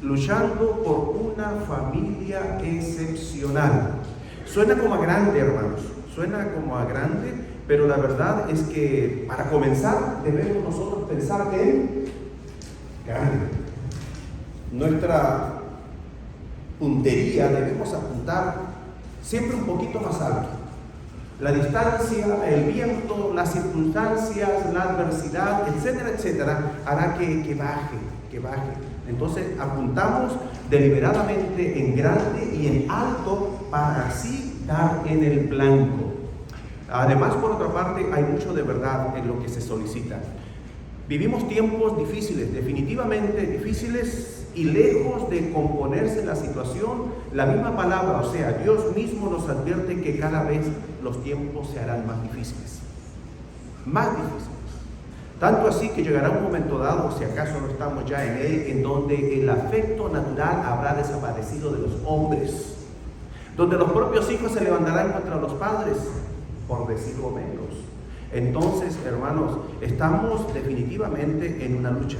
luchando por una familia excepcional. Suena como a grande, hermanos, suena como a grande, pero la verdad es que para comenzar debemos nosotros pensar en grande. Nuestra puntería debemos apuntar siempre un poquito más alto. La distancia, el viento, las circunstancias, la adversidad, etcétera, etcétera, hará que baje. Entonces apuntamos deliberadamente en grande y en alto para así dar en el blanco. Además, por otra parte, hay mucho de verdad en lo que se solicita. Vivimos tiempos difíciles, definitivamente difíciles, y lejos de componerse la situación, la misma palabra, o sea, Dios mismo nos advierte que cada vez los tiempos se harán más difíciles. Más difíciles. Tanto así que llegará un momento dado, si acaso no estamos ya en él, en donde el afecto natural habrá desaparecido de los hombres, donde los propios hijos se levantarán contra los padres, por decirlo menos. Entonces, hermanos, estamos definitivamente en una lucha.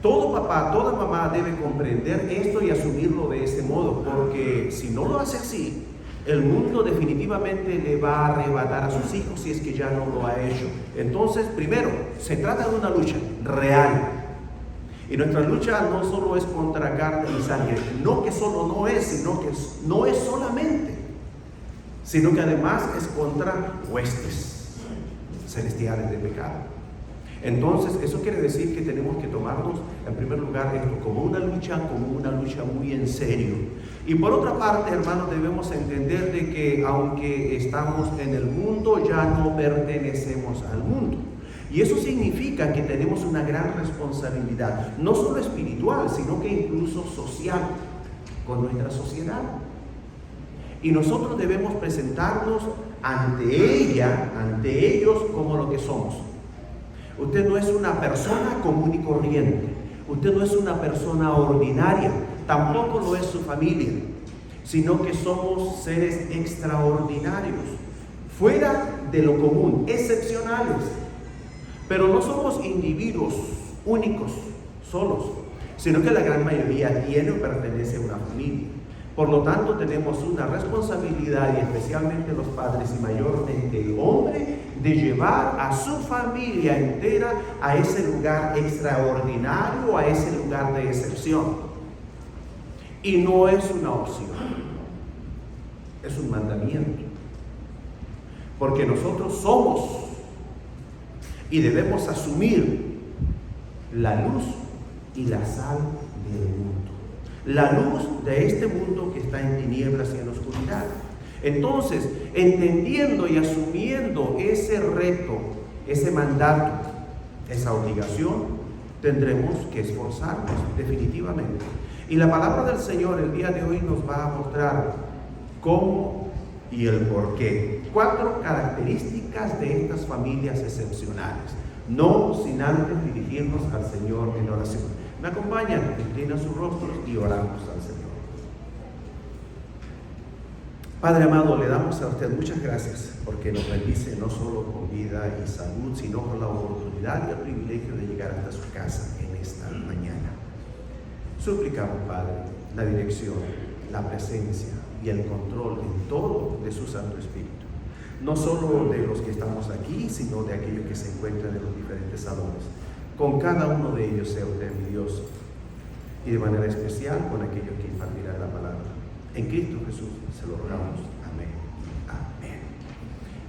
Todo papá, toda mamá debe comprender esto y asumirlo de ese modo, porque si no lo hace así, el mundo definitivamente le va a arrebatar a sus hijos si es que ya no lo ha hecho. Entonces, primero, se trata de una lucha real. Y nuestra lucha no solo es contra carne y sangre, no que solo no es, sino que no es solamente, sino que además es contra huestes celestiales de pecado. Entonces, eso quiere decir que tenemos que tomarnos, en primer lugar, esto como una lucha muy en serio. Y por otra parte, hermanos, debemos entender de que aunque estamos en el mundo, ya no pertenecemos al mundo. Y eso significa que tenemos una gran responsabilidad, no solo espiritual, sino que incluso social, con nuestra sociedad. Y nosotros debemos presentarnos ante ella, ante ellos, como lo que somos. Usted no es una persona común y corriente. Usted no es una persona ordinaria. Tampoco lo es su familia. Sino que somos seres extraordinarios. Fuera de lo común. Excepcionales. Pero no somos individuos únicos, solos. Sino que la gran mayoría tiene o pertenece a una familia. Por lo tanto, tenemos una responsabilidad, y especialmente los padres y mayormente el hombre, de llevar a su familia entera a ese lugar extraordinario, a ese lugar de excepción. Y no es una opción, es un mandamiento. Porque nosotros somos y debemos asumir la luz y la sal del mundo. La luz de este mundo que está en tinieblas y en oscuridad. Entonces, entendiendo y asumiendo ese reto, ese mandato, esa obligación, tendremos que esforzarnos definitivamente. Y la palabra del Señor el día de hoy nos va a mostrar cómo y el por qué. 4 características de estas familias excepcionales. No sin antes dirigirnos al Señor en oración. Me acompañan, inclinan sus rostros y oramos al Señor. Padre amado, le damos a usted muchas gracias porque nos bendice no solo con vida y salud, sino con la oportunidad y el privilegio de llegar hasta su casa en esta mañana. Suplicamos, Padre, la dirección, la presencia y el control en todo de su Santo Espíritu. No solo de los que estamos aquí, sino de aquellos que se encuentran en los diferentes salones. Con cada uno de ellos sea usted mi Dios, y de manera especial con aquellos que impartirán la palabra. En Cristo Jesús se lo rogamos. Amén. Amén.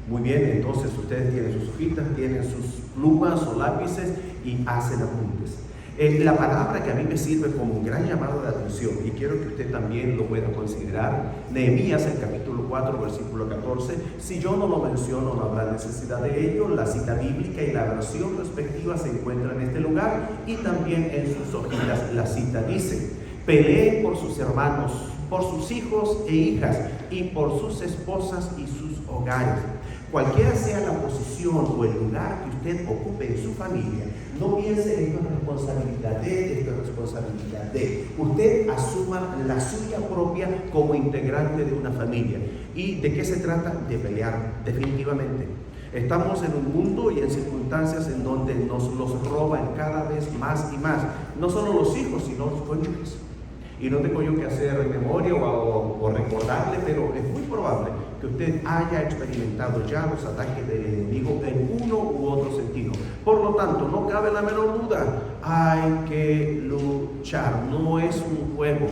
Muy bien, entonces ustedes tienen sus hojitas, tienen sus plumas o lápices y hacen apuntes. La palabra que a mí me sirve como un gran llamado de atención, y quiero que usted también lo pueda considerar, Nehemías, el capítulo 4, versículo 14. Si yo no lo menciono, no habrá necesidad de ello. La cita bíblica y la versión respectiva se encuentran en este lugar, y también en sus hojitas. La cita dice: peleen por sus hermanos, por sus hijos e hijas, y por sus esposas y sus hogares. Cualquiera sea la posición o el lugar que usted ocupe en su familia, no piense en esta responsabilidad de, esta responsabilidad de. Usted asuma la suya propia como integrante de una familia. ¿Y de qué se trata? De pelear, definitivamente. Estamos en un mundo y en circunstancias en donde nos los roban cada vez más y más. No solo los hijos, sino los cónyuges. Y no tengo yo que hacer memoria o recordarle, pero es muy probable que usted haya experimentado ya los ataques del enemigo en uno u otro sentido. Por lo tanto, no cabe la menor duda, hay que luchar. No es un juego,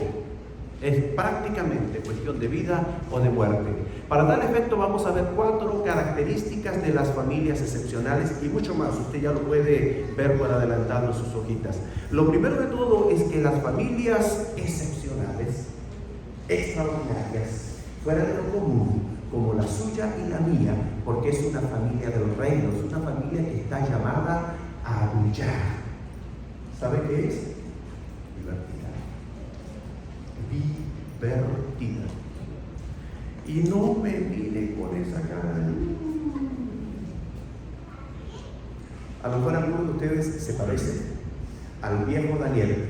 es prácticamente cuestión de vida o de muerte. Para tal efecto vamos a ver 4 características de las familias excepcionales y mucho más. Usted ya lo puede ver por adelantado en sus hojitas. Lo primero de todo es que las familias excepcionales, extraordinarias, fuera de lo común, como la suya y la mía, porque es una familia del reino, es una familia que está llamada a brillar. ¿Sabe qué es? Divertida. Divertida. Y no me mire con esa cara. A lo mejor algunos de ustedes se parecen al viejo Daniel.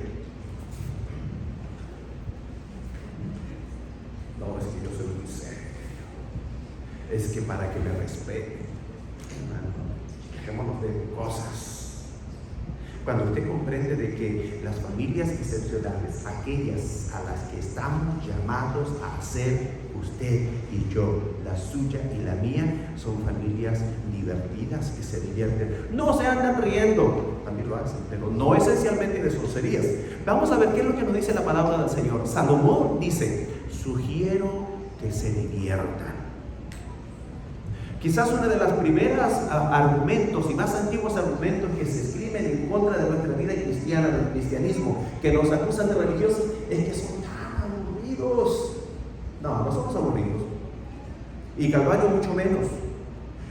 No, es que yo soy muy serio. Es que para que me respeten, dejémonos de cosas. Cuando usted comprende de que las familias excepcionales, aquellas a las que estamos llamados a ser usted y yo, la suya y la mía, son familias divertidas que se divierten. No se andan riendo, también lo hacen, pero no esencialmente de soncerías. Vamos a ver qué es lo que nos dice la palabra del Señor. Salomón dice: sugiero que se diviertan. Quizás uno de los primeros argumentos y más antiguos argumentos que se escriben en contra de nuestra vida cristiana, del cristianismo, que nos acusan de religiosos, es que son tan aburridos. No, no somos aburridos. Y Calvario mucho menos.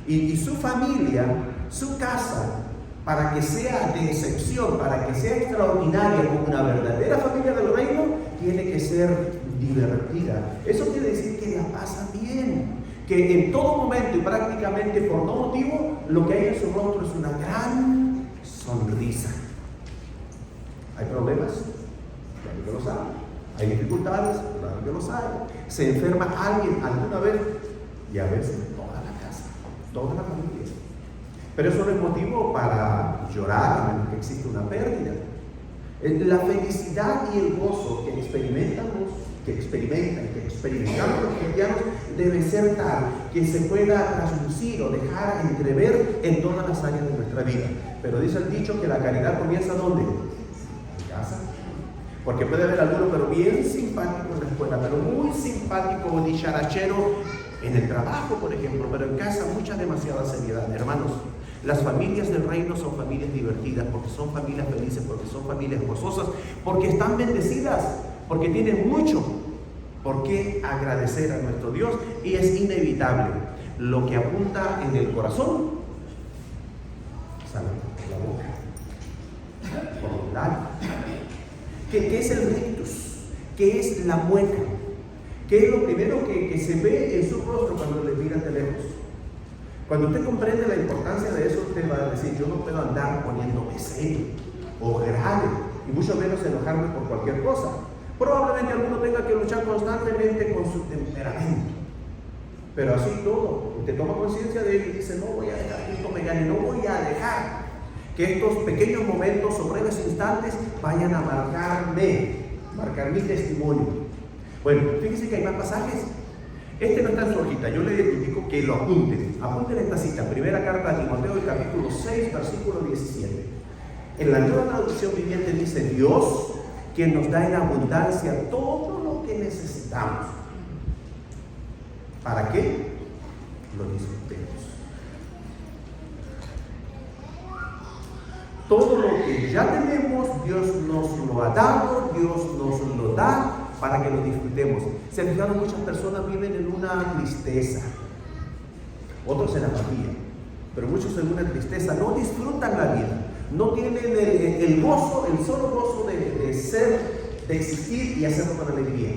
Y su familia, su casa, para que sea de excepción, para que sea extraordinaria como una verdadera familia del reino, tiene que ser divertida. Eso quiere decir que la pasa bien, que en todo momento y prácticamente por no motivo, lo que hay en su rostro es una gran sonrisa. ¿Hay problemas? Claro que los hay. ¿Hay dificultades? Claro que los hay. ¿Se enferma alguien alguna vez? Y a veces toda la casa, toda la familia. Pero eso no es motivo para llorar, a menos que exista una pérdida. La felicidad y el gozo que experimentamos los cristianos debe ser tal que se pueda traslucir o dejar entrever en todas las áreas de nuestra vida. Pero dice el dicho que la caridad comienza ¿dónde? En casa. Porque puede haber alguno pero bien simpático en la escuela, pero muy simpático o dicharachero en el trabajo, por ejemplo, pero en casa mucha demasiada seriedad. Hermanos, las familias del reino son familias divertidas, porque son familias felices, porque son familias gozosas, porque están bendecidas, porque tienen mucho por qué agradecer a nuestro Dios, y es inevitable. Lo que apunta en el corazón sale por la boca, por los labios. ¿Qué es el rictus? ¿Qué es la mueca? ¿Qué es lo primero que se ve en su rostro cuando le miran de lejos? Cuando usted comprende la importancia de eso, usted va a decir: yo no puedo andar poniéndome serio o grave, y mucho menos enojarme por cualquier cosa. Probablemente alguno tenga que luchar constantemente con su temperamento, pero así todo, usted toma conciencia de ello y dice: no voy a dejar que esto me gane, no voy a dejar que estos pequeños momentos o breves instantes vayan a marcar mi testimonio. Bueno, fíjense que hay más pasajes. Este no está en su hojita, yo le indico que lo apunten. Apunten esta cita, primera carta a Timoteo, el capítulo 6, versículo 17. En la Nueva Traducción Viviente dice: Dios, quien nos da en abundancia todo lo que necesitamos. ¿Para qué? Lo disfrutemos. Todo lo que ya tenemos, Dios nos lo ha dado, Dios nos lo da para que lo disfrutemos. Se han fijado, muchas personas viven en una tristeza, otros en apatía, pero muchos en una tristeza, no disfrutan la vida, no tienen el gozo, el solo gozo de ser, de existir y hacerlo con alegría.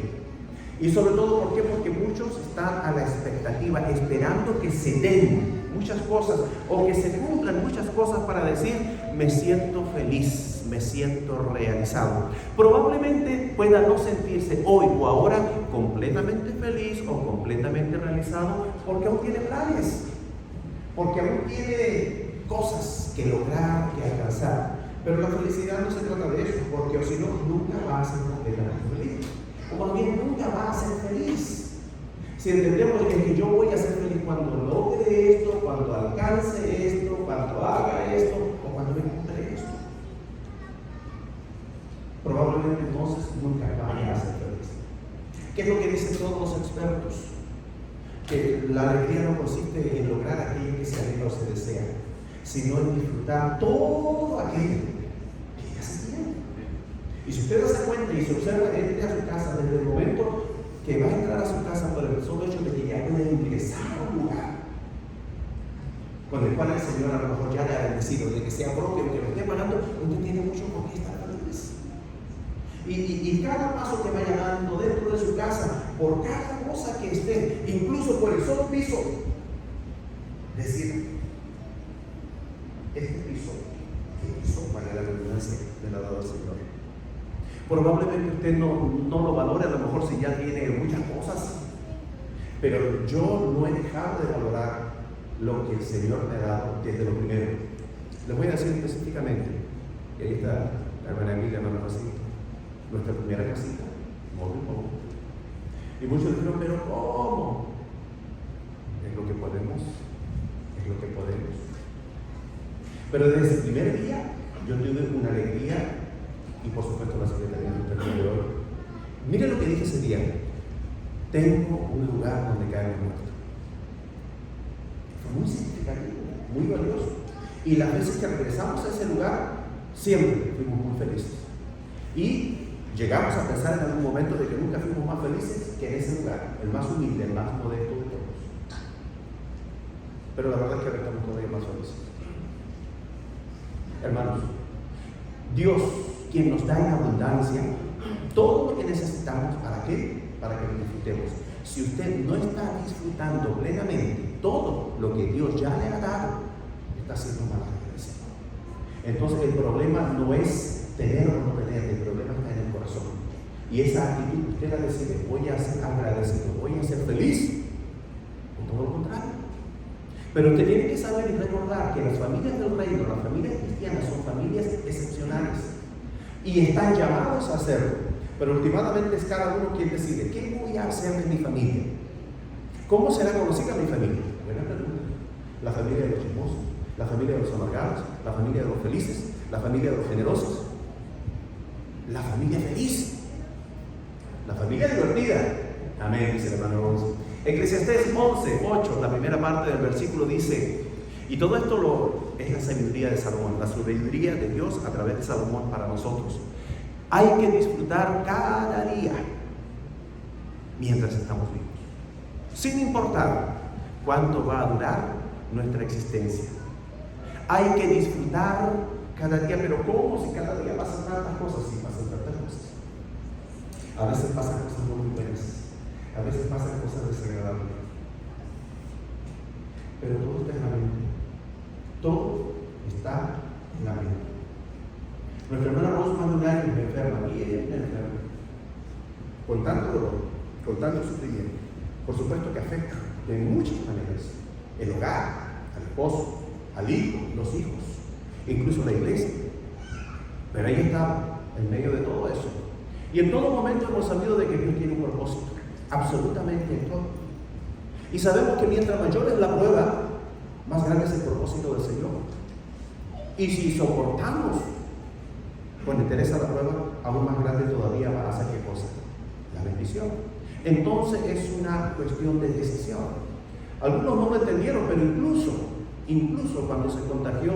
Y sobre todo, ¿por qué? Porque muchos están a la expectativa, esperando que se den muchas cosas o que se cumplan muchas cosas para decir: me siento feliz, me siento realizado. Probablemente pueda no sentirse hoy o ahora completamente feliz o completamente realizado, porque aún tiene planes, porque aún tiene cosas que lograr, que alcanzar. Pero la felicidad no se trata de eso, porque o si no, nunca va a ser completamente feliz. Si entendemos que yo voy a ser feliz cuando logre esto, cuando alcance esto, cuando haga esto o cuando me encuentre esto, probablemente entonces nunca vaya a ser feliz. ¿Qué es lo que dicen todos los expertos? Que la alegría no consiste en lograr aquello que se anhela o se desea, sino en disfrutar todo aquello que ya se tiene. Y si usted se cuenta y se observa, entre a su casa desde el momento que va a entrar a su casa por el solo hecho de que ya puede ingresar a un lugar con el cual el Señor a lo mejor ya le ha bendecido, de que sea propio, que lo esté pagando, usted tiene mucho por qué estar feliz. Y cada paso que vaya dando dentro de su casa, por cada cosa que esté, incluso por el solo piso, decir, este piso, que hizo para la redundancia del dado del Señor. Probablemente usted no lo valore, a lo mejor si ya tiene muchas cosas, pero yo no he dejado de valorar lo que el Señor me ha dado desde lo primero. Les voy a decir específicamente, y ahí está la hermana Emilia, hermana Rosita, nuestra primera casita, móvil. Y muchos dijeron, pero ¿cómo? Es lo que podemos, Pero desde el primer día, yo tuve una alegría, y por supuesto la Secretaría de hoy. Mire lo que dije ese día: tengo un lugar donde caer muerto. Fue muy significativo, muy valioso. Y las veces que regresamos a ese lugar, siempre fuimos muy felices. Y llegamos a pensar en algún momento de que nunca fuimos más felices que en ese lugar, el más humilde, el más modesto de todos. Pero la verdad es que ahora estamos todavía más felices. Hermanos, Dios, quien nos da en abundancia todo lo que necesitamos, ¿para qué? Para que lo disfrutemos. Si usted no está disfrutando plenamente todo lo que Dios ya le ha dado, está haciendo mal agradecido. Entonces el problema no es tener o no tener, el problema está en el corazón. Y esa actitud que usted la decide, voy a ser agradecido, voy a ser feliz, o todo lo contrario. Pero usted tiene que saber y recordar que las familias del reino, las familias cristianas, son familias excepcionales y están llamados a hacerlo. Pero últimamente es cada uno quien decide, ¿qué voy a hacer de mi familia? ¿Cómo será conocida mi familia? Buena pregunta. La familia de los chismosos, la familia de los amargados, la familia de los felices, la familia de los generosos, la familia feliz, la familia divertida. Amén, dice el hermano Ronzo. Eclesiastés 11:8, la primera parte del versículo dice, y todo esto es la sabiduría de Salomón, la sabiduría de Dios a través de Salomón para nosotros. Hay que disfrutar cada día mientras estamos vivos, sin importar cuánto va a durar nuestra existencia. Hay que disfrutar cada día, pero ¿cómo? Si cada día pasan tantas cosas, sí pasan tantas cosas. A veces pasan cosas muy buenas, a veces pasan cosas desagradables, pero todo está en la mente. Todo está en la mente. Nuestra hermana Rose más de un año me enferma, bien enferma, con tanto dolor, con tanto sufrimiento. Por supuesto que afecta de muchas maneras el hogar, al esposo, al hijo, los hijos, incluso la iglesia. Pero ahí está, en medio de todo eso. Y en todo momento hemos sabido de que Dios tiene un propósito, absolutamente en todo. Y sabemos que mientras mayor es la prueba, más grande es el propósito del Señor. Y si soportamos con interés a la prueba, aún más grande todavía va a ser ¿qué cosa? La bendición. Entonces es una cuestión de decisión. Algunos no lo entendieron, pero incluso cuando se contagió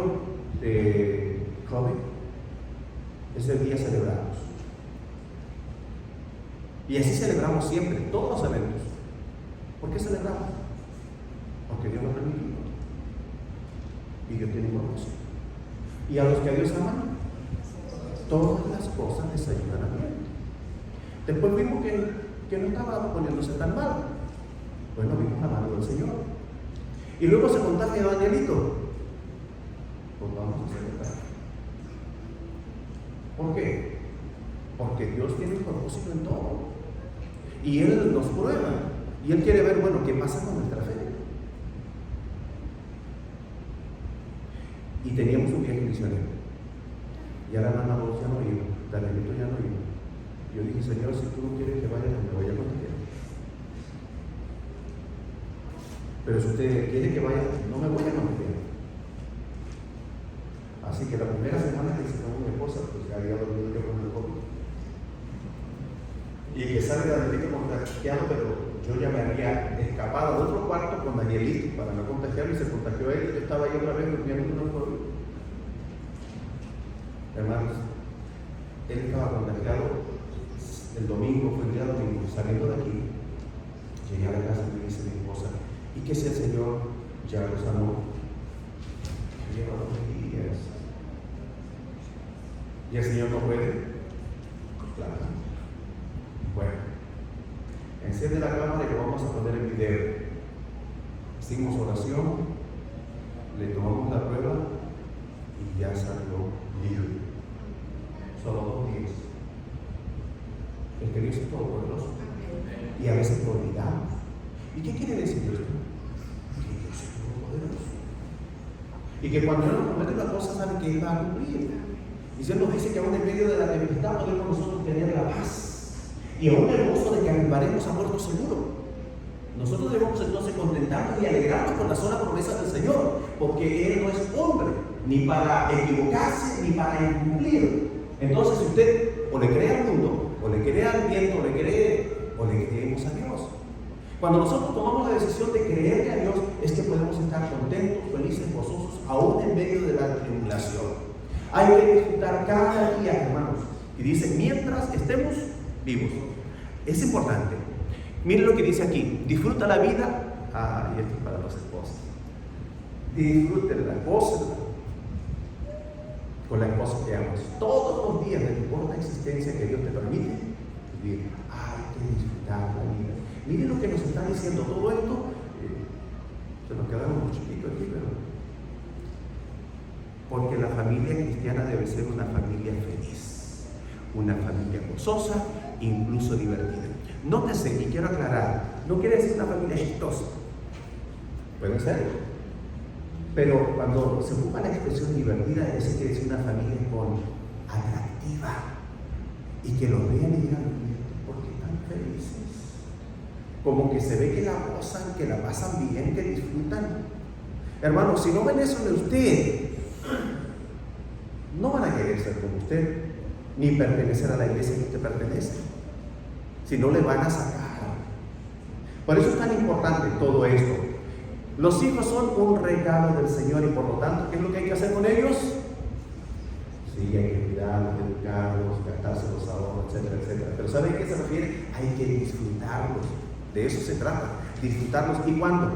de COVID, ese día celebramos. Y así celebramos siempre, todos los eventos. ¿Por qué celebramos? Porque Dios lo permitió. Y Dios tiene un propósito. Y a los que a Dios aman, todas las cosas les ayudan a bien. Después vimos que no estaba poniéndose tan mal. Bueno, vimos la mano del Señor. Y luego se contagia a Danielito. Pues vamos a celebrar. ¿Por qué? Porque Dios tiene un propósito en todo. Y Él nos prueba. Y Él quiere ver, bueno, qué pasa con nuestra fe. Y teníamos un viaje misionero. Y ahora la hermana ya no iba, Danielito ya no iba. Yo dije, Señor, si tú no quieres que vaya, me voy a contagiar. Pero si usted quiere que vaya, no me voy a contagiar. Así que la primera semana que se con mi esposa, pues ya había dormido yo con el COVID. Y que salga de rico contagiado, pero yo ya me había escapado al otro cuarto con Danielito para no contagiarlo y se contagió él. Yo estaba ahí otra vez durmiendo con el COVID. Hermanos, él estaba contagiado el domingo, fue el día domingo, saliendo de aquí. Llegué a la casa y me dice mi esposa, ¿y qué si el Señor ya lo sanó? Lleva 2 días. ¿Y el Señor no puede? Claro. Bueno, enciende la cámara y lo vamos a poner en video. Hicimos oración, le tomamos la prueba y ya salió libre. Solo 2 días. El que Dios es todopoderoso. Y a veces lo olvidamos. ¿Y qué quiere decir esto? Que Dios es todopoderoso. Y que cuando Él nos promete una cosa, sabe que Él va a cumplir. Y Él nos dice que aún en medio de la tempestad podemos nosotros tener la paz. Y aún el gozo de que arribaremos a puerto seguro. Nosotros debemos entonces contentarnos y alegrarnos con las solas promesas del Señor, porque Él no es hombre, ni para equivocarse, ni para incumplir. Entonces, si usted o le cree al mundo, o le cree al viento, o le creemos a Dios. Cuando nosotros tomamos la decisión de creerle a Dios, es que podemos estar contentos, felices, gozosos, aún en medio de la tribulación. Hay que disfrutar cada día, hermanos. Y dice, mientras estemos vivos. Es importante. Miren lo que dice aquí. Disfruta la vida. Y esto es para los esposos. Disfrútenla, gócenla con la esposa que amas. Todos los días de tu corta existencia que Dios te permite vivir. Hay que disfrutar la vida. Miren lo que nos está diciendo todo esto. Se nos quedaron muy chiquitos aquí, pero porque la familia cristiana debe ser una familia feliz, una familia gozosa, incluso divertida. Nótese, y quiero aclarar, no quiere decir una familia chistosa, puede ser, pero cuando se ocupa la expresión divertida, ese quiere decir una familia con atractiva, y que lo vean y digan, ¿por qué tan felices? Como que se ve que la gozan, que la pasan bien, que disfrutan. Hermanos, si no ven eso en usted, no van a querer ser como usted, ni pertenecer a la iglesia que usted pertenece, si no le van a sacar. Por eso es tan importante todo esto. Los hijos son un regalo del Señor y por lo tanto, ¿qué es lo que hay que hacer con ellos? Sí, hay que cuidarlos, educarlos, gastarse los ahorros, etcétera, etcétera. Pero ¿saben a qué se refiere? Hay que disfrutarlos. De eso se trata, disfrutarlos. ¿Y cuándo?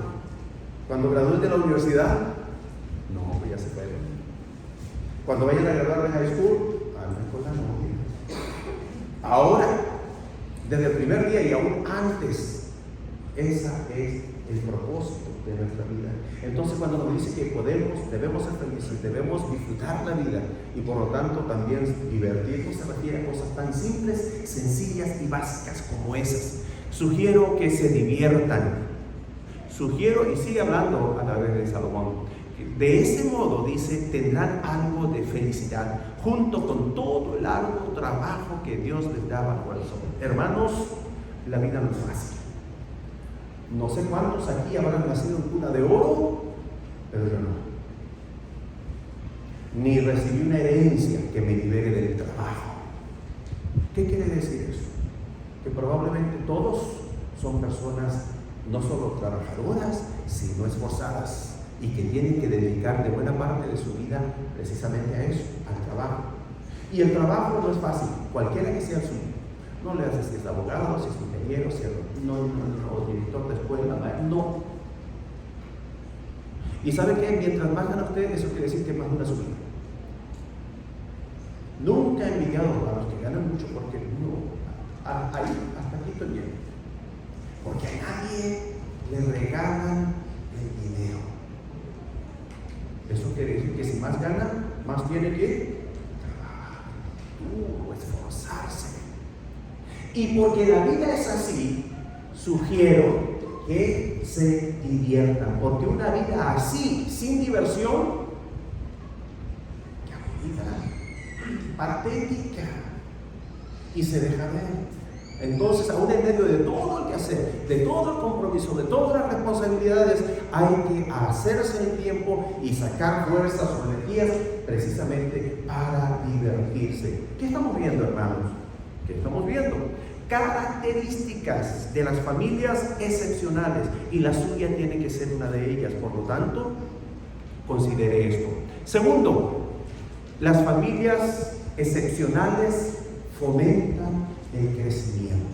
¿Cuando gradúen de la universidad? No, pues ya se puede. Cuando vayan a graduar de high school, andan con la novia. Ahora, desde el primer día y aún antes, ese es el propósito de nuestra vida. Entonces, cuando nos dice que debemos ser felices, debemos disfrutar la vida y por lo tanto también divertirnos, se refiere a cosas tan simples, sencillas y básicas como esas. Sugiero que se diviertan. Sugiero, y sigue hablando a través de Salomón, de ese modo, dice, tendrán algo de felicidad, junto con todo el arduo trabajo que Dios les da bajo el sol. Hermanos, la vida no es fácil. No sé cuántos aquí habrán nacido en cuna de oro, pero yo no. Ni recibí una herencia que me libere del trabajo. ¿Qué quiere decir eso? Que probablemente todos son personas no solo trabajadoras, sino esforzadas, y que tienen que dedicar de buena parte de su vida precisamente a eso, al trabajo. Y el trabajo no es fácil, cualquiera que sea el suyo. No le hace si es abogado, si es ingeniero, si es o director de escuela, no. Y ¿sabe qué? Mientras más gana usted, eso quiere decir que más dura su vida. Nunca he envidiado a los que ganan mucho, porque no, ahí, hasta aquí estoy bien. Porque a nadie le regalan el dinero. Eso quiere decir que si más gana, más tiene que trabajar, esforzarse. Y porque la vida es así, sugiero que se diviertan. Porque una vida así, sin diversión, qué aburrida, patética, y se deja ver. Entonces, aún en medio de todo el quehacer, de todo el compromiso, de todas las responsabilidades, hay que hacerse el tiempo y sacar fuerzas o energías precisamente para divertirse. ¿Qué estamos viendo, hermanos? ¿Qué estamos viendo? Características de las familias excepcionales, y la suya tiene que ser una de ellas. Por lo tanto, considere esto. Segundo, las familias excepcionales fomentan el crecimiento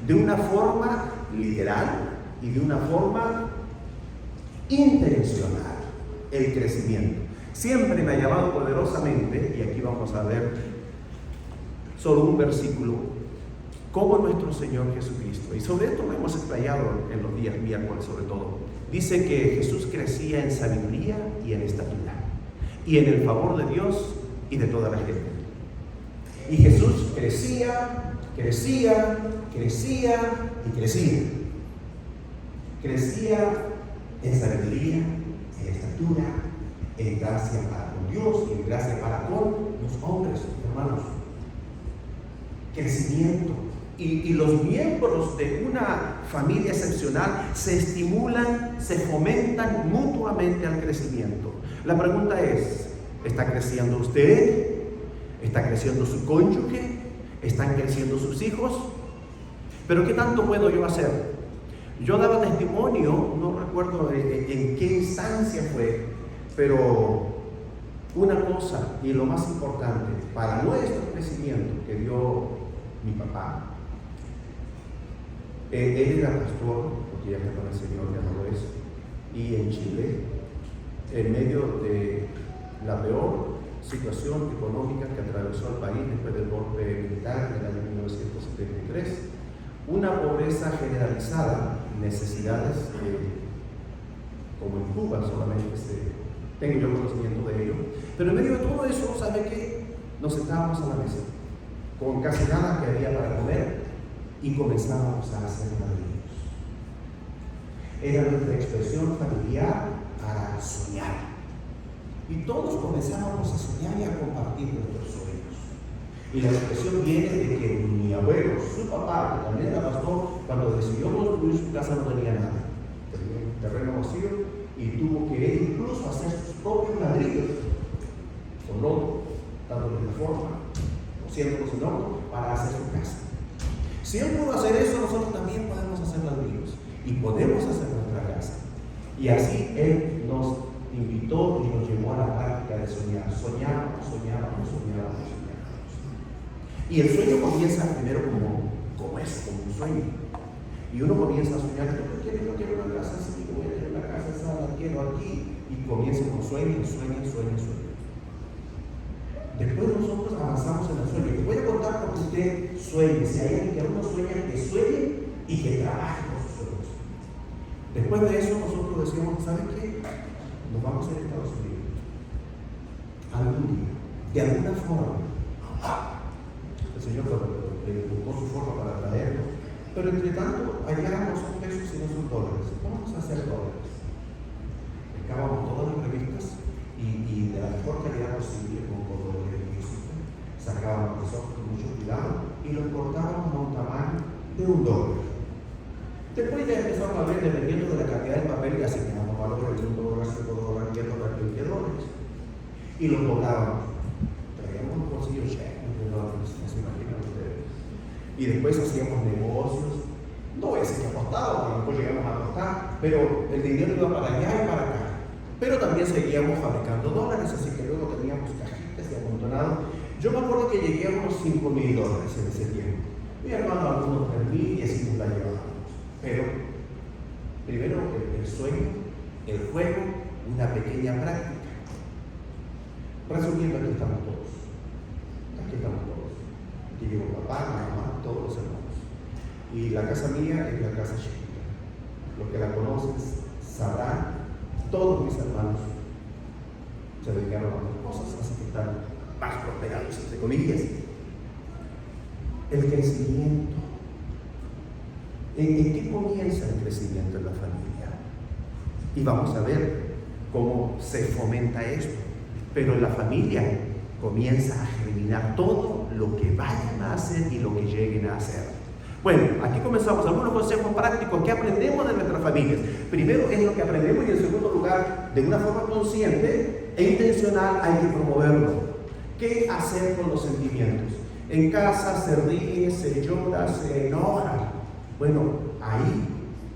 de una forma literal y de una forma intencional. El crecimiento siempre me ha llamado poderosamente, y aquí vamos a ver solo un versículo, como nuestro Señor Jesucristo, y sobre esto lo hemos explayado en los días miércoles sobre todo, dice que Jesús crecía en sabiduría y en estatura y en el favor de Dios y de toda la gente. Y Jesús crecía y crecía. Crecía en sabiduría, en estatura, en gracia para con Dios y en gracia para con los hombres, hermanos. Crecimiento. Y los miembros de una familia excepcional se estimulan, se fomentan mutuamente al crecimiento. La pregunta es, ¿está creciendo usted? ¿Está creciendo su cónyuge? ¿Están creciendo sus hijos? ¿Pero qué tanto puedo yo hacer? Yo daba testimonio, no recuerdo en qué instancia fue, pero una cosa, y lo más importante para nuestro crecimiento que dio mi papá, él era pastor, porque ya que con el Señor ya no lo es, y en Chile, en medio de la peor situación económica que atravesó el país después del golpe militar del año 1973, una pobreza generalizada, necesidades como en Cuba solamente tengo yo conocimiento de ello, pero en medio de todo eso, ¿sabe qué? Nos sentábamos a la mesa con casi nada que había para comer y comenzábamos a hacer ladrillos. Era nuestra expresión familiar para soñar. Y todos comenzábamos a soñar y a compartir nuestros sueños. Y la expresión viene de que mi abuelo, su papá, que también era pastor, cuando decidió construir su casa no tenía nada. Tenía un terreno vacío y tuvo que él incluso hacer sus propios ladrillos con lodo, dándole la forma, cosiéndolos en lodo para hacer su casa. Si él pudo hacer eso, nosotros también podemos hacer ladrillos y podemos hacer nuestra casa. Y así él nos invitó y nos llevó a la práctica de soñar. Soñábamos. Y el sueño comienza primero como eso, como un sueño. Y uno comienza a soñar, yo quiero una casa así, voy a tener una casa esa, la quiero aquí. Y comienza con sueño. Después nosotros avanzamos en el sueño. Les voy a contar por qué usted sueñe. Si hay alguien que uno sueña, que sueñe y que trabaje con sus sueños. Después de eso nosotros decíamos, ¿saben qué? Nos vamos a ir a Estados Unidos. Algún día, de alguna forma. El Señor le buscó su forma para traernos. Pero entre tanto, allá no son pesos sino son dólares. Vamos a hacer dólares. Pescábamos todas las revistas y de la mejor calidad posible con colores de música. Sacábamos los ojos con mucho cuidado y los cortábamos a un tamaño de $1. Después ya empezaron a ver, dependiendo de la cantidad de papel, y asignamos valores de $1, $5, $10, $20. Y los botábamos. Traíamos un bolsillo cheque de dólares, no se imaginan ustedes. Y después hacíamos negocios. No voy a decir que apostábamos, a lo mejor llegamos a apostar, pero el dinero iba para allá y para acá. Pero también seguíamos fabricando dólares, así que luego teníamos cajitas y amontonados. Yo me acuerdo que llegué a unos $5,000 en ese tiempo. Mi hermano algunos 3,000 y así nos la llevábamos. Pero primero el sueño, el juego, una pequeña práctica. Resumiendo, aquí estamos todos. Aquí llegó papá, mamá, todos los hermanos. Y la casa mía es la casa chiquita. Los que la conocen sabrán, todos mis hermanos se dedicaron a otras cosas, así que están más prosperados, entre comillas. El crecimiento. ¿En qué comienza el crecimiento en la familia? Y vamos a ver cómo se fomenta esto. Pero en la familia comienza a germinar todo lo que vayan a hacer y lo que lleguen a hacer. Bueno, aquí comenzamos algunos consejos prácticos que aprendemos de nuestras familias. Primero es lo que aprendemos y en segundo lugar, de una forma consciente e intencional hay que promoverlo. ¿Qué hacer con los sentimientos? En casa se ríe, se llora, se enoja. Bueno, ahí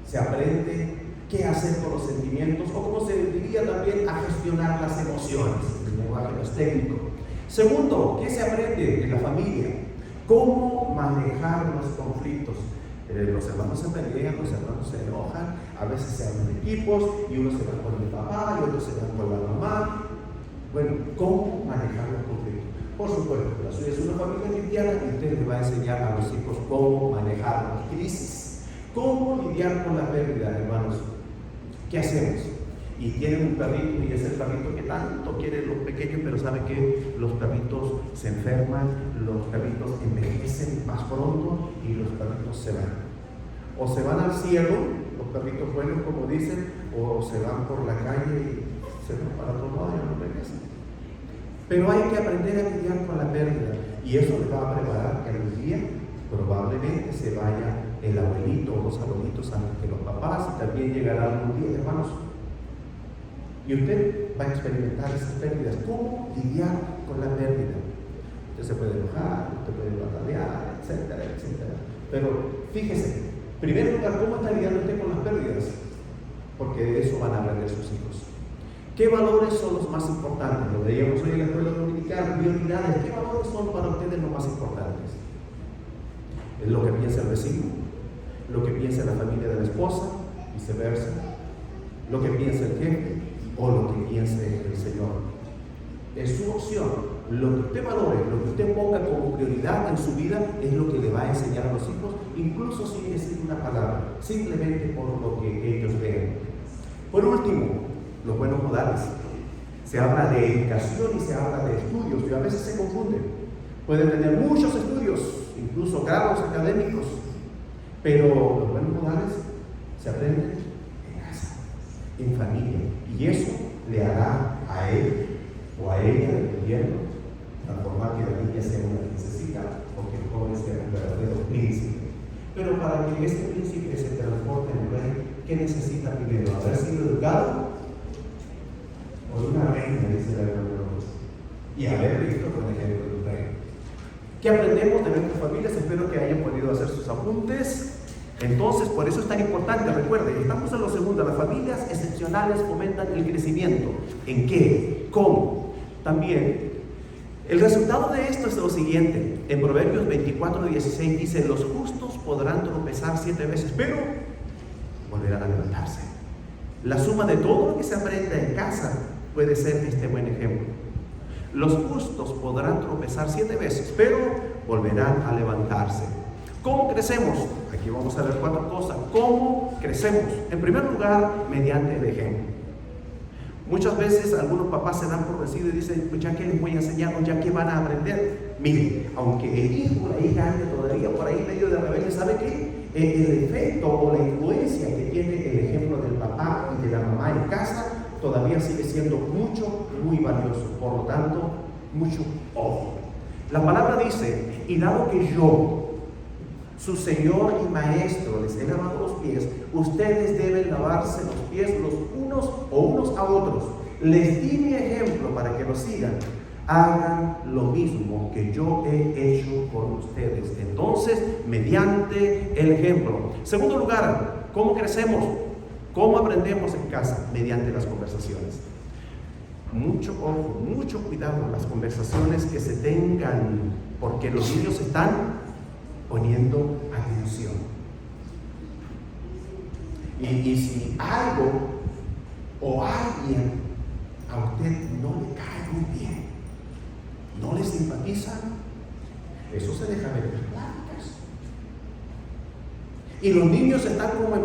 se aprende qué hacer con los sentimientos o como se diría también a gestionar las emociones. El lenguaje más técnico. Segundo, ¿qué se aprende en la familia? ¿Cómo manejar los conflictos? Los hermanos se pelean, los hermanos se enojan, a veces se arman equipos y uno se va con el papá y otro se va con la mamá. Bueno, ¿cómo manejar los conflictos? Por supuesto, la suya es una familia cristiana y usted le va a enseñar a los hijos cómo manejar las crisis, cómo lidiar con la pérdida, hermanos. ¿Qué hacemos? Y tienen un perrito y es el perrito que tanto quieren los pequeños, pero saben que los perritos se enferman, los perritos envejecen más pronto y los perritos se van. O se van al cielo, los perritos buenos como dicen, o se van por la calle y se van para otro lado y no regresan. Pero hay que aprender a lidiar con la pérdida y eso les va a preparar que algún día probablemente se vaya el abuelito o los abuelitos antes que los papás y también llegará algún día, hermanos. Y usted va a experimentar esas pérdidas. ¿Cómo lidiar con la pérdida? Usted se puede enojar, usted puede batalear, etcétera, etcétera. Pero fíjese, en primer lugar, ¿cómo está lidiando usted con las pérdidas? Porque de eso van a aprender sus hijos. ¿Qué valores son los más importantes? Lo veíamos hoy en la escuela dominical, prioridades. ¿Qué valores son para ustedes los más importantes? ¿Es lo que piensa el vecino? ¿Lo que piensa la familia de la esposa? Viceversa. ¿Lo que piensa el jefe? ¿O lo que piense el Señor? Es su opción. Lo que usted valore, lo que usted ponga como prioridad en su vida es lo que le va a enseñar a los hijos, incluso sin decir una palabra, simplemente por lo que ellos vean. Por último, los buenos modales. Se habla de educación y se habla de estudios, y a veces se confunden. Pueden tener muchos estudios, incluso grados académicos, pero los buenos modales se aprenden en casa, en familia, y eso le hará a él o a ella, dependiendo, transformar que la niña sea una princesita o que el joven sea un verdadero príncipe. Pero para que este príncipe se transforme en rey, ¿qué necesita primero? ¿Haber sido educado? O una reina, dice la Biblia, y haber visto con el ejemplo de un rey. ¿Qué aprendemos de nuestras familias? Espero que hayan podido hacer sus apuntes. Entonces, por eso es tan importante, recuerden, estamos en lo segundo, las familias excepcionales fomentan el crecimiento. ¿En qué? ¿Cómo? También, el resultado de esto es lo siguiente. En Proverbios 24:16 dice, los justos podrán tropezar 7 veces, pero volverán a levantarse. La suma de todo lo que se aprenda en casa puede ser este buen ejemplo. Los justos podrán tropezar 7 veces, pero volverán a levantarse. ¿Cómo crecemos? Aquí vamos a ver 4 cosas. ¿Cómo crecemos? En primer lugar, mediante el ejemplo. Muchas veces algunos papás se dan por vencidos y dicen, pues ya que les voy a enseñar, ya que van a aprender. Miren, aunque el hijo o la hija ande todavía por ahí medio de rebelde, ¿sabe qué? El efecto o la influencia que tiene el ejemplo del papá y de la mamá en casa todavía sigue siendo muy valioso. Por lo tanto, mucho ojo. La palabra dice, y dado que yo, su Señor y Maestro, les he lavado los pies, ustedes deben lavarse los pies los unos o unos a otros. Les di mi ejemplo para que lo sigan. Hagan lo mismo que yo he hecho con ustedes. Entonces, mediante el ejemplo. Segundo lugar, ¿cómo crecemos? ¿Cómo aprendemos en casa? Mediante las conversaciones. Mucho ojo, mucho cuidado en las conversaciones que se tengan, porque los niños están poniendo atención. Y si algo o alguien a usted no le cae muy bien, no le simpatiza, eso se deja ver en las pláticas. Y los niños están como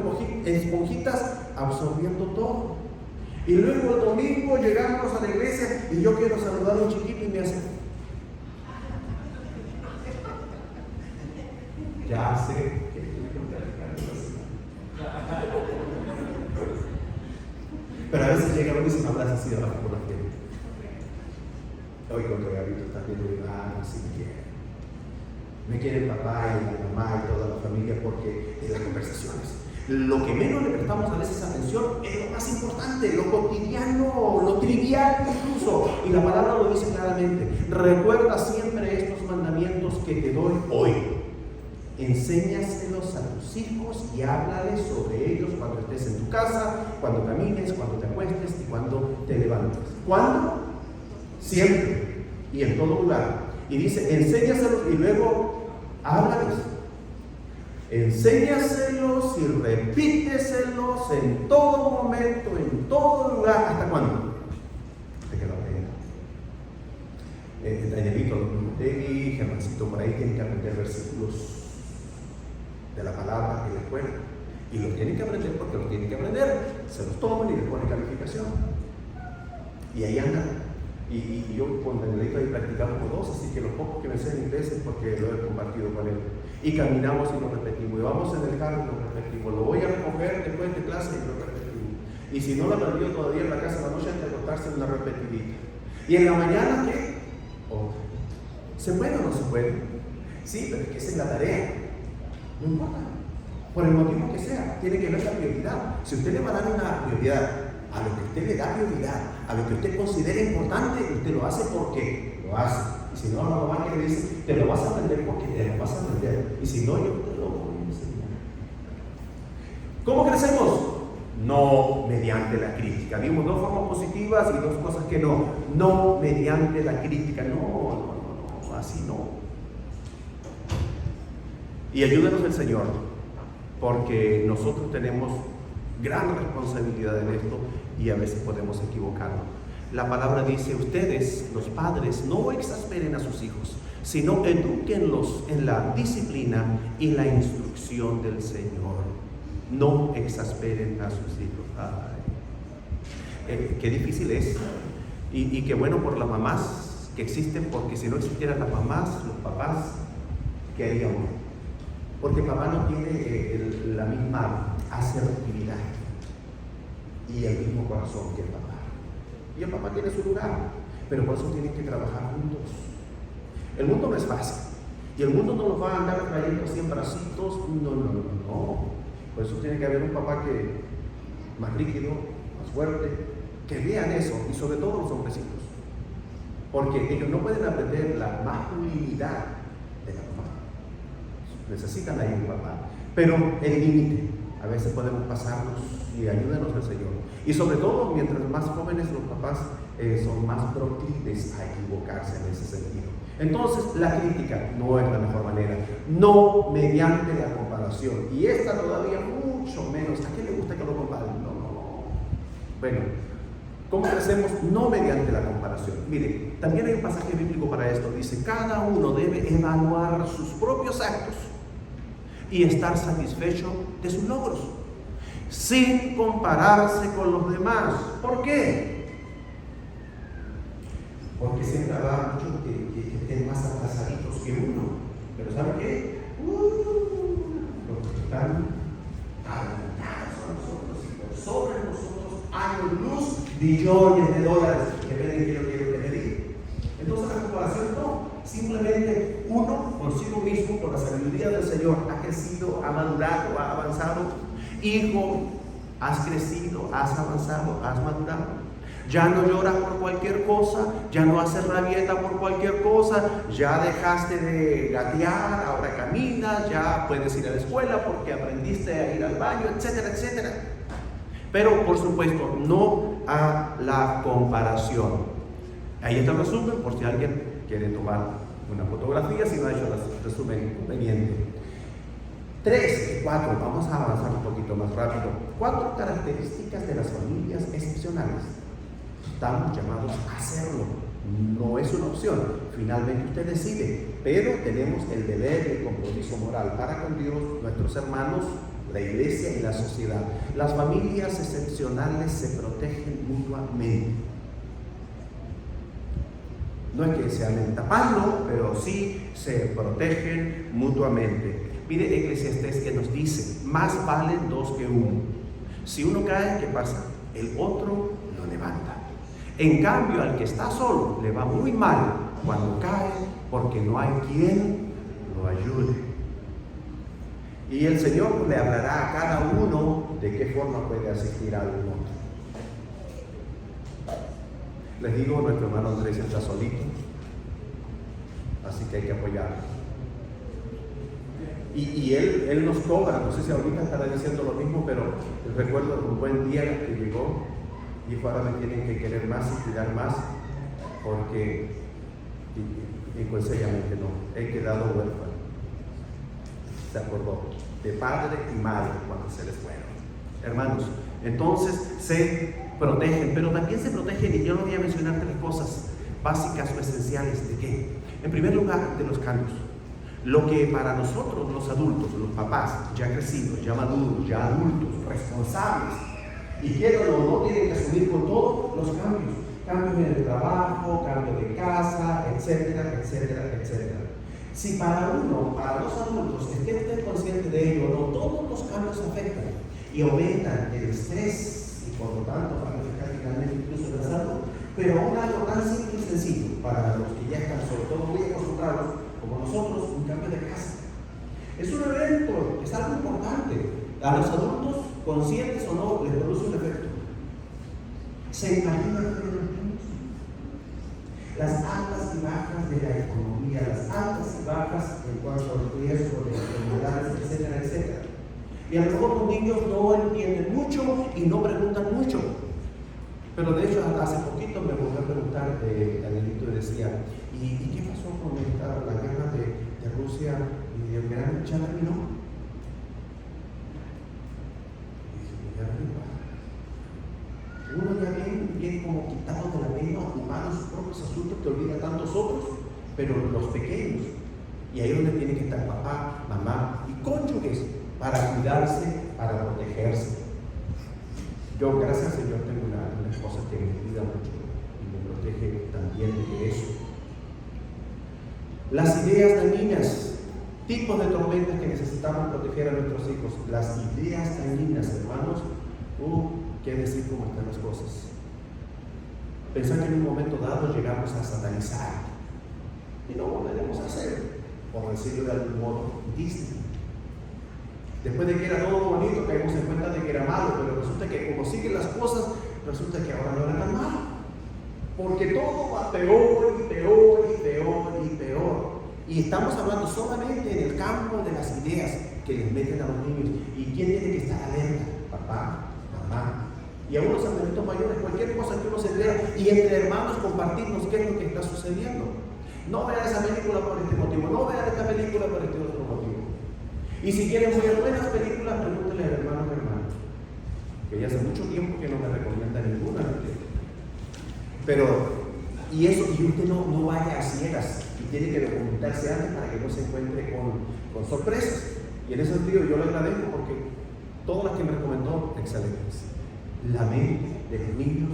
esponjitas absorbiendo todo. Y luego el domingo llegamos a la iglesia y yo quiero saludar a un chiquito y me hace, ya sé que pero a veces llega uno y se me abraza así de abajo por la piel. Oigo que Gabito está viendo y no, sí me quiere. Me quiere el papá y la mamá y toda la familia. familia, porque en las conversaciones lo que menos le prestamos a veces atención es lo más importante, lo cotidiano, lo trivial incluso. Y la palabra lo dice claramente: recuerda siempre estos mandamientos que te doy hoy. Enséñaselos a tus hijos y háblales sobre ellos cuando estés en tu casa, cuando camines, cuando te acuestes y cuando te levantes. ¿Cuándo? Siempre y en todo lugar. Y dice, enséñaselos y luego háblales. Enséñaselos y repíteselos en todo momento, en todo lugar. ¿Hasta cuándo? Hasta que lo aprendan. Danielito Lopetegui, Germancito por ahí tienen que aprender versículos de la palabra en la escuela. Y lo tienen que aprender porque lo tienen que aprender. Se los toman y les ponen calificación. Y ahí andan. Y yo con Danielito ahí practicamos dos, así que los pocos que me sé en inglés es porque lo he compartido con él. Y caminamos y lo repetimos. Y vamos en el carro y lo repetimos. Lo voy a recoger después de clase y lo repetimos. Y si no lo aprendió todavía en la casa, la noche antes de acostarse, una repetidita. Y en la mañana, ¿qué? Otra. ¿Se puede o no se puede? Sí, pero es que esa es la tarea. No importa. Por el motivo que sea, tiene que ver la prioridad. Si usted le va a dar una prioridad a lo que usted le da prioridad, a lo que usted considera importante, usted lo hace porque lo hace. Y si no, la mamá que le dice, te lo vas a aprender porque te lo vas a aprender. Y si no, yo te lo voy a enseñar. ¿Cómo crecemos? No mediante la crítica. Vimos dos formas positivas y dos cosas que no. No mediante la crítica. No, así no. Y ayúdenos el Señor, porque nosotros tenemos gran responsabilidad en esto y a veces podemos equivocarnos. La palabra dice, ustedes, los padres, no exasperen a sus hijos, sino edúquenlos en la disciplina y la instrucción del Señor. No exasperen a sus hijos. Qué difícil es. Y qué bueno por las mamás que existen, porque si no existieran las mamás, los papás, ¿qué haríamos? Porque papá no tiene la misma asertividad y el mismo corazón que el papá. Y el papá tiene su lugar, pero por eso tienen que trabajar juntos. El mundo no es fácil, y el mundo no nos va a andar trayendo así en bracitos, no. Por eso tiene que haber un papá que más rígido, más fuerte, que vean eso, y sobre todo los hombrecitos, porque ellos no pueden aprender la masculinidad de la mamá. Necesitan ahí un papá, pero el límite, a veces podemos pasarnos y ayúdenos el Señor. Y sobre todo, mientras más jóvenes los papás son más proclives a equivocarse en ese sentido. Entonces, la crítica no es la mejor manera, no mediante la comparación. Y esta todavía mucho menos. ¿A quién le gusta que lo comparen? No. Bueno, ¿cómo crecemos? No mediante la comparación. Mire, también hay un pasaje bíblico para esto. Dice, cada uno debe evaluar sus propios actos y estar satisfecho de sus logros, sin compararse con los demás. ¿Por qué? Porque siempre habrá muchos que estén más atrasaditos que uno. Pero ¿sabe qué? Los que están adelantados a nosotros y por sobre nosotros años luz, billones de dólares. Que ven que yo quiero medir. Entonces la comparación no. Simplemente uno consigo mismo, por la sabiduría del Señor, ha crecido, ha madurado, ha avanzado. Hijo, has crecido, has avanzado, has madurado. Ya no lloras por cualquier cosa, ya no haces rabieta por cualquier cosa, ya dejaste de gatear, ahora caminas, ya puedes ir a la escuela porque aprendiste a ir al baño, etcétera, etcétera. Pero por supuesto, no a la comparación. Ahí está el resumen, por si alguien quiere tomar una fotografía, si no ha hecho el resumen conveniente. 4, vamos a avanzar un poquito más rápido. 4 características de las familias excepcionales. Estamos llamados a hacerlo, no es una opción, finalmente usted decide, pero tenemos el deber y el compromiso moral para con Dios, nuestros hermanos, la iglesia y la sociedad. Las familias excepcionales se protegen mutuamente. No es que se anden tapando, pero sí se protegen mutuamente. Mire Eclesiastés que nos dice, más valen 2 que 1. Si uno cae, ¿qué pasa? El otro lo levanta. En cambio, al que está solo le va muy mal cuando cae porque no hay quien lo ayude. Y el Señor pues, le hablará a cada uno de qué forma puede asistir a algún otro. Les digo, nuestro hermano Andrés está solito, así que hay que apoyarlo. Y él nos cobra, no sé si ahorita estará diciendo lo mismo, pero recuerdo un buen día que llegó, dijo, ahora me tienen que querer más y cuidar más, porque pues sencillamente no, he quedado huérfano. Se acordó de padre y madre cuando se les fueron. Hermanos, entonces se protegen, pero también se protegen, y yo no voy a mencionar 3 cosas básicas o esenciales. ¿De qué? En primer lugar, de los cambios. Lo que para nosotros, los adultos, los papás, ya crecidos, ya maduros, ya adultos, responsables, y quieran o no, tienen que asumir con todos los cambios. Cambios en el trabajo, cambio de casa, etcétera, etcétera, etcétera. Si para uno, para los adultos, es que esté consciente de ello, no todos los cambios afectan y aumentan el estrés y por lo tanto van a afectar finalmente incluso la salud. Pero un algo tan simple y sencillo para los que ya están sobre todo muy acostumbrados como nosotros, un cambio de casa. Es un evento, es algo importante. A los adultos, conscientes o no, les produce un efecto. ¿Se imaginan ustedes los niños? Las altas y bajas de la economía, las altas y bajas en cuanto al riesgo de enfermedades, etcétera, etcétera. Y a lo mejor los niños no entienden mucho y no preguntan mucho. Pero de hecho, hace poquito me volvió a preguntar Danielito y decía, ¿y qué pasó con la guerra de Rusia y de Ucrania? ¿Ya terminó? Y dije, ya terminó. Uno ya bien como quitado de la pena, ocupado en sus propios asuntos, que olvida tantos otros, pero los pequeños. Y ahí es donde tiene que estar papá, mamá y cónyuges para cuidarse, para protegerse. Yo, gracias al Señor, tengo una esposa que me cuida mucho y me protege también de eso. Las ideas dañinas, tipos de tormentas que necesitamos proteger a nuestros hijos. Las ideas dañinas, hermanos, ¿qué decir cómo están las cosas? Pensar que en un momento dado llegamos a satanizar y no volveremos a hacer, por decirlo de algún modo, Disney. Después de que era todo bonito, caímos en cuenta de que era malo, pero resulta que como siguen las cosas, resulta que ahora no era tan malo. Porque todo va peor y peor y peor y peor. Y estamos hablando solamente en el campo de las ideas que les meten a los niños. ¿Y quién tiene que estar alerta? Papá, mamá. Y a unos adultos mayores, cualquier cosa que uno se entera, y entre hermanos compartirnos qué es lo que está sucediendo. No vean esa película por este motivo, no vean esta película por este otro motivo. Y si quieren muy buenas películas, pregúntenle al hermano que ya hace mucho tiempo que no me recomienda ninguna. Pero, y usted no vaya a ciegas y tiene que documentarse antes para que no se encuentre con sorpresas. Y en ese sentido yo le agradezco porque todas las que me recomendó, excelentes. La mente de los niños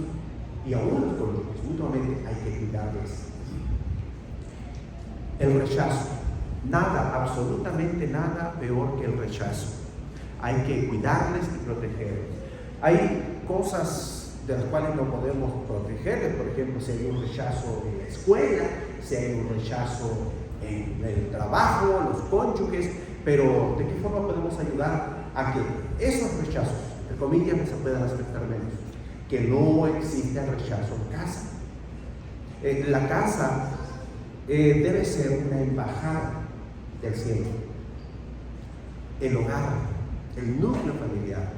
y aún los cónyuges, mutuamente hay que cuidarles. El rechazo. Nada, absolutamente nada peor que el rechazo. Hay que cuidarles y protegerles. Hay cosas de las cuales no podemos protegerles, por ejemplo, si hay un rechazo en la escuela, si hay un rechazo en el trabajo, los cónyuges, pero ¿de qué forma podemos ayudar a que esos rechazos, entre comillas, se puedan aceptar menos? Que no exista el rechazo en casa. La casa debe ser una embajada del cielo. El hogar, el núcleo familiar.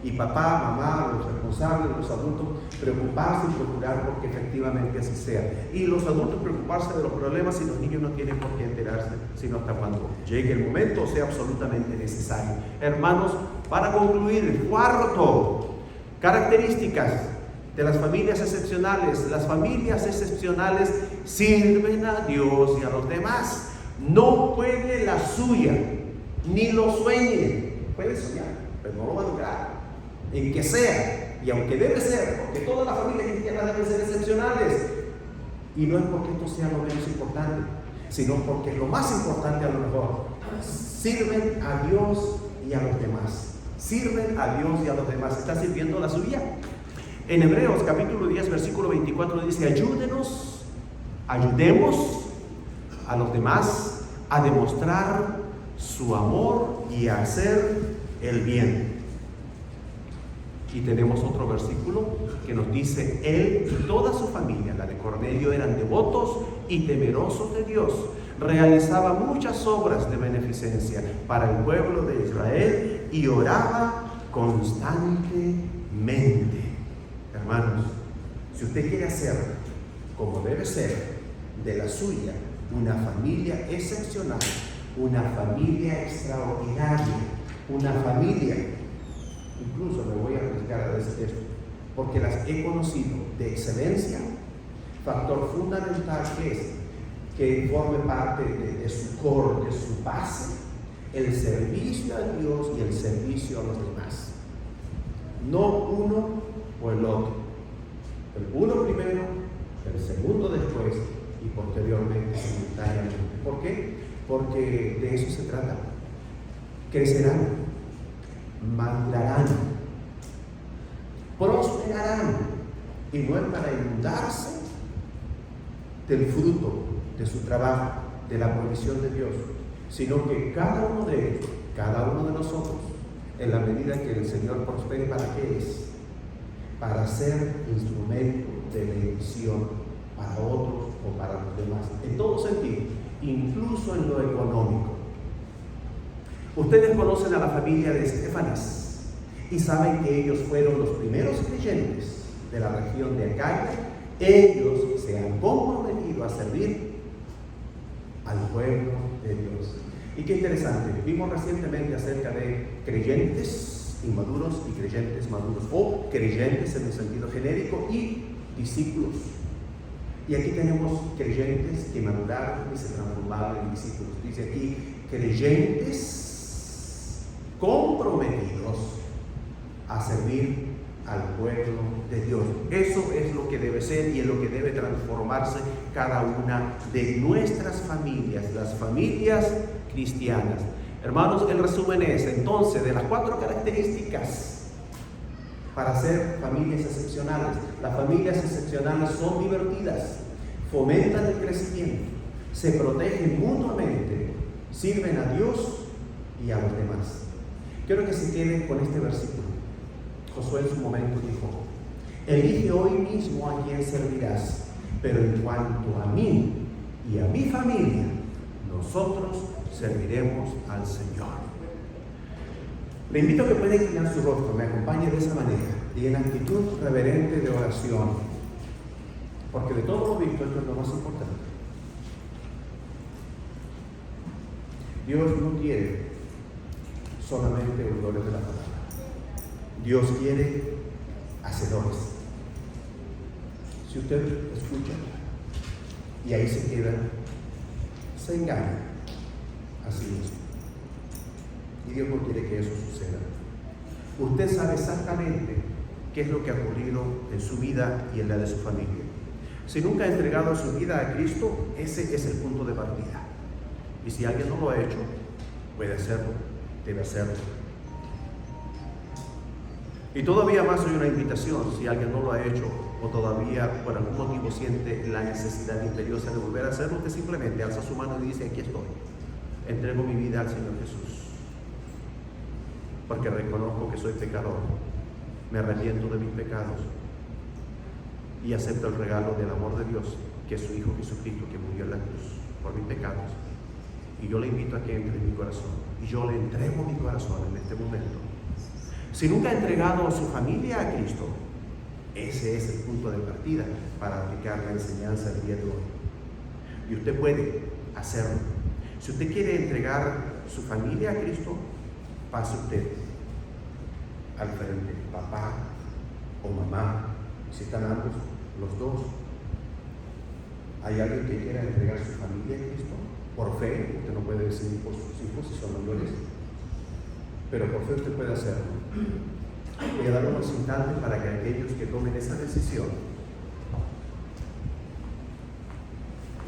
Y papá, mamá, los responsables, los adultos, preocuparse y procurar porque efectivamente así sea. Y los adultos preocuparse de los problemas y los niños no tienen por qué enterarse, sino hasta cuando llegue el momento o sea absolutamente necesario. Hermanos, para concluir, cuarto, características de las familias excepcionales. Las familias excepcionales sirven a Dios y a los demás. No puede la suya, ni lo sueñe. Puede soñar, pero no lo va a lograr. En que sea, y aunque debe ser, porque todas las familias cristianas deben ser excepcionales. Y no es porque esto sea lo menos importante, sino porque es lo más importante a lo mejor. Sirven a Dios y a los demás. Sirven a Dios y a los demás. ¿Está sirviendo la suya? En Hebreos capítulo 10, versículo 24 dice: ayudemos a los demás a demostrar su amor y hacer el bien. Y tenemos otro versículo que nos dice: él y toda su familia, la de Cornelio, eran devotos y temerosos de Dios. Realizaba muchas obras de beneficencia para el pueblo de Israel y oraba constantemente. Hermanos, si usted quiere hacer como debe ser de la suya una familia excepcional, una familia extraordinaria, una familia, incluso me voy a arriesgar a decir esto, porque las he conocido, de excelencia, factor fundamental que es que forme parte de su core, de su base, el servicio a Dios y el servicio a los demás. No uno o el otro. El uno primero, el segundo después y posteriormente simultáneamente. ¿Por qué? Porque de eso se trata. Crecerán, madurarán, prosperarán, y no es para inundarse del fruto de su trabajo, de la provisión de Dios, sino que cada uno de ellos, cada uno de nosotros, en la medida que el Señor prospere, ¿para qué es? Para ser instrumento de bendición para otros o para los demás, en todo sentido, incluso en lo económico. Ustedes conocen a la familia de Estefanas y saben que ellos fueron los primeros creyentes de la región de Acaya. Ellos se han comprometido a servir al pueblo de Dios. Y qué interesante, vimos recientemente acerca de creyentes inmaduros y creyentes maduros, o creyentes en el sentido genérico y discípulos. Y aquí tenemos creyentes que maduraron y se transformaron en discípulos. Dice aquí, creyentes comprometidos a servir al pueblo de Dios. Eso es lo que debe ser y es lo que debe transformarse cada una de nuestras familias, las familias cristianas. Hermanos, el resumen es entonces de las 4 características para ser familias excepcionales. Las familias excepcionales son divertidas, fomentan el crecimiento, se protegen mutuamente, sirven a Dios y a los demás. Quiero que se queden con este versículo. Josué en su momento dijo: elige hoy mismo a quien servirás, pero en cuanto a mí y a mi familia, nosotros serviremos al Señor. Le invito a que pueda inclinar su rostro, me acompañe de esa manera y en actitud reverente de oración, porque de todo lo visto esto es lo más importante. Dios no quiere solamente oidores de la palabra. Dios quiere hacedores. Si usted escucha y ahí se queda, se engaña así mismo. Y Dios no quiere que eso suceda. Usted sabe exactamente qué es lo que ha ocurrido en su vida y en la de su familia. Si nunca ha entregado su vida a Cristo, ese es el punto de partida. Y si alguien no lo ha hecho, puede hacerlo, debe hacerlo. Y todavía más hay una invitación: si alguien no lo ha hecho o todavía por algún motivo siente la necesidad imperiosa de volver a hacerlo, que simplemente alza su mano y dice: aquí estoy, entrego mi vida al Señor Jesús, porque reconozco que soy pecador, me arrepiento de mis pecados y acepto el regalo del amor de Dios, que es su Hijo Jesucristo, que murió en la cruz por mis pecados. Y yo le invito a que entre en mi corazón, y yo le entrego mi corazón en este momento. Si nunca ha entregado a su familia a Cristo, ese es el punto de partida para aplicar la enseñanza del día de hoy. Y usted puede hacerlo. Si usted quiere entregar su familia a Cristo, pase usted al frente, papá o mamá, si están ambos, los dos. ¿Hay alguien que quiera entregar su familia a Cristo? Por fe, usted no puede decidir por sus hijos si son mayores, pero por fe usted puede hacerlo. Voy a dar unos instantes para que aquellos que tomen esa decisión,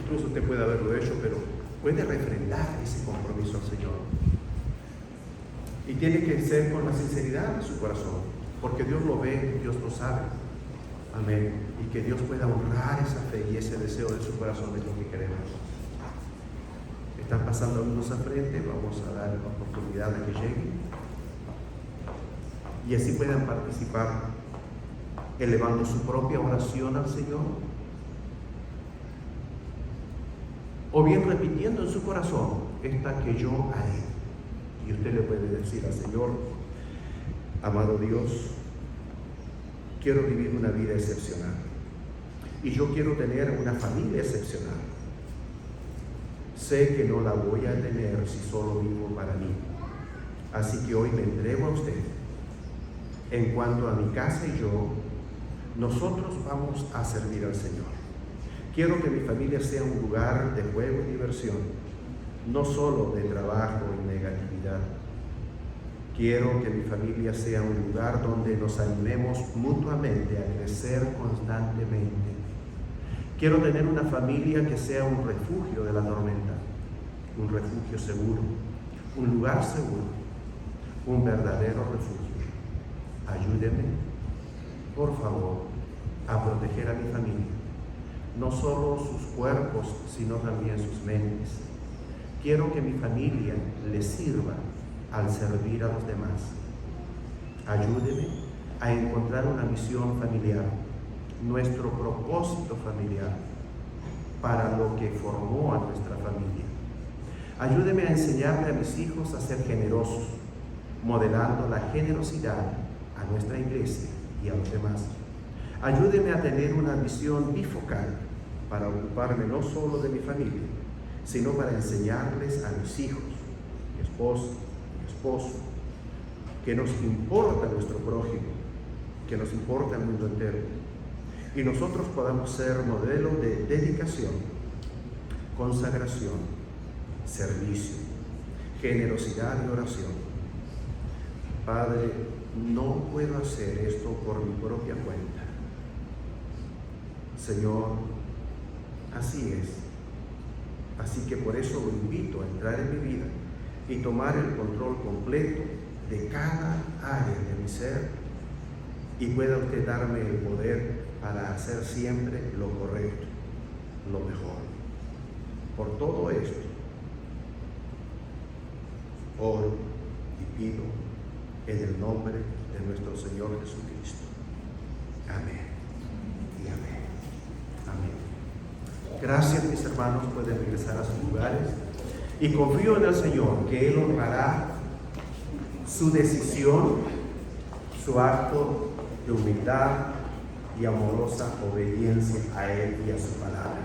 incluso usted puede haberlo hecho, pero puede refrendar ese compromiso al Señor. Y tiene que ser con la sinceridad de su corazón, porque Dios lo ve, Dios lo sabe. Amén. Y que Dios pueda honrar esa fe y ese deseo de su corazón, es lo que queremos. Están pasando algunos al frente, vamos a dar la oportunidad de que lleguen y así puedan participar elevando su propia oración al Señor, o bien repitiendo en su corazón esta que yo haré. Y usted le puede decir al Señor: amado Dios, quiero vivir una vida excepcional y yo quiero tener una familia excepcional. Sé que no la voy a tener si solo vivo para mí, así que hoy me entrego a usted. En cuanto a mi casa y yo, nosotros vamos a servir al Señor. Quiero que mi familia sea un lugar de juego y diversión, no solo de trabajo y negatividad. Quiero que mi familia sea un lugar donde nos animemos mutuamente a crecer constantemente. Quiero tener una familia que sea un refugio de la tormenta, un refugio seguro, un lugar seguro, un verdadero refugio. Ayúdeme, por favor, a proteger a mi familia, no solo sus cuerpos, sino también sus mentes. Quiero que mi familia le sirva al servir a los demás. Ayúdeme a encontrar una misión familiar, nuestro propósito familiar, para lo que formó a nuestra familia. Ayúdeme a enseñarle a mis hijos a ser generosos, modelando la generosidad a nuestra iglesia y a los demás. Ayúdeme a tener una visión bifocal para ocuparme no solo de mi familia, sino para enseñarles a mis hijos, mi esposa, mi esposo, que nos importa nuestro prójimo, que nos importa el mundo entero, y nosotros podamos ser modelo de dedicación, consagración, servicio, generosidad y oración. Padre, no puedo hacer esto por mi propia cuenta. Señor, así es. Así que por eso lo invito a entrar en mi vida y tomar el control completo de cada área de mi ser, y pueda usted darme el poder para hacer siempre lo correcto, lo mejor. Por todo esto, oro y pido en el nombre de nuestro Señor Jesucristo. Amén y amén. Amén. Gracias, mis hermanos, pueden regresar a sus lugares y confío en el Señor que Él honrará su decisión, su acto de humildad y amorosa obediencia a Él y a su palabra.